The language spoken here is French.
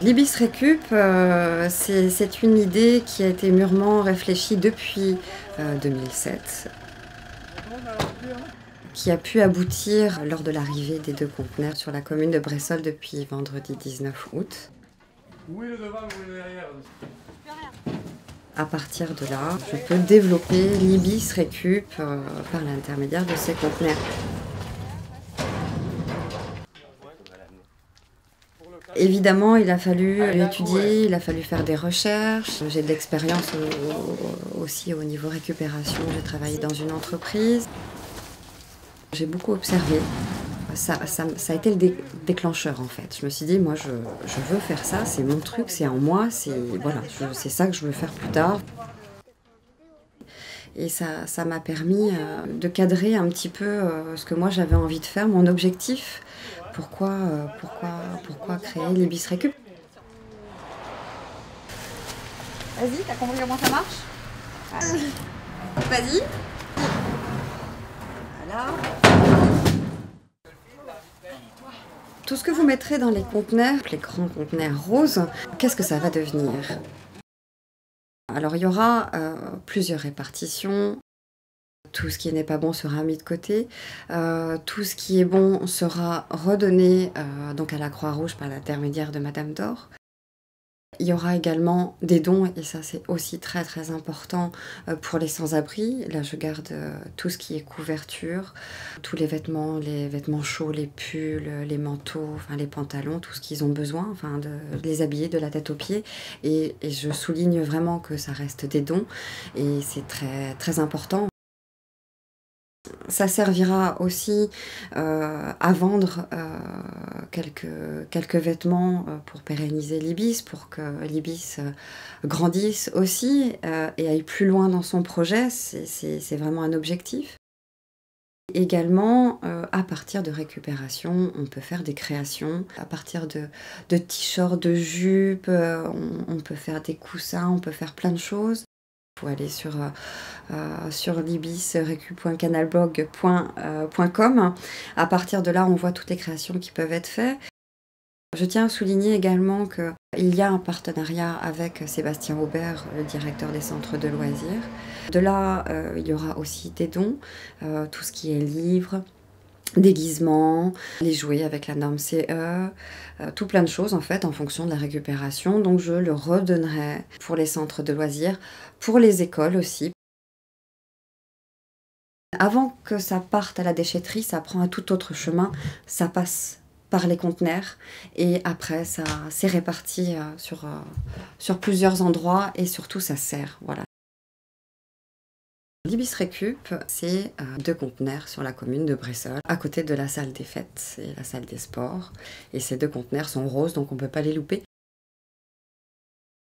L'Ibis Récup, c'est une idée qui a été mûrement réfléchie depuis 2007, qui a pu aboutir lors de l'arrivée des 2 conteneurs sur la commune de Bressolles depuis vendredi 19 août. Où est le devant, où est le derrière? À partir de là, je peux développer l'Ibis Récup par l'intermédiaire de ces conteneurs. Évidemment, il a fallu étudier, il a fallu faire des recherches. J'ai de l'expérience aussi au niveau récupération. J'ai travaillé dans une entreprise. J'ai beaucoup observé. Ça a été le déclencheur en fait. Je me suis dit, moi je veux faire ça, c'est mon truc, c'est en moi, c'est ça que je veux faire plus tard. Et ça m'a permis de cadrer un petit peu ce que moi j'avais envie de faire, mon objectif. Pourquoi créer l'Ibis Récup? Vas-y, t'as compris comment ça marche? Vas-y. Voilà. Tout ce que vous mettrez dans les conteneurs, les grands conteneurs roses, qu'est-ce que ça va devenir? Alors il y aura plusieurs répartitions. Tout ce qui n'est pas bon sera mis de côté. Tout ce qui est bon sera redonné donc à la Croix-Rouge par l'intermédiaire de Madame d'Or. Il y aura également des dons, et ça c'est aussi très très important pour les sans-abri. Là je garde tout ce qui est couverture, tous les vêtements chauds, les pulls, les manteaux, enfin les pantalons, tout ce qu'ils ont besoin, enfin de les habiller de la tête aux pieds. Et je souligne vraiment que ça reste des dons et c'est très très important. Ça servira aussi à vendre quelques vêtements pour pérenniser l'Ibis, pour que l'Ibis grandisse aussi et aille plus loin dans son projet. C'est vraiment un objectif. Également, à partir de récupération, on peut faire des créations. À partir de t-shirts, de jupes, on peut faire des coussins, on peut faire plein de choses. Il faut aller sur libisrecup.canalblog.com. À partir de là, on voit toutes les créations qui peuvent être faites. Je tiens à souligner également qu'il y a un partenariat avec Sébastien Aubert, le directeur des centres de loisirs. De là, il y aura aussi des dons, tout ce qui est livres, déguisements, les jouets avec la norme CE, tout plein de choses en fait en fonction de la récupération. Donc je le redonnerai pour les centres de loisirs, pour les écoles aussi. Avant que ça parte à la déchetterie, ça prend un tout autre chemin, ça passe par les conteneurs et après ça c'est réparti sur plusieurs endroits et surtout ça sert. Voilà. L'Ibis Récup, c'est 2 conteneurs sur la commune de Bressolles, à côté de la salle des fêtes et la salle des sports. Et ces 2 conteneurs sont roses, donc on ne peut pas les louper.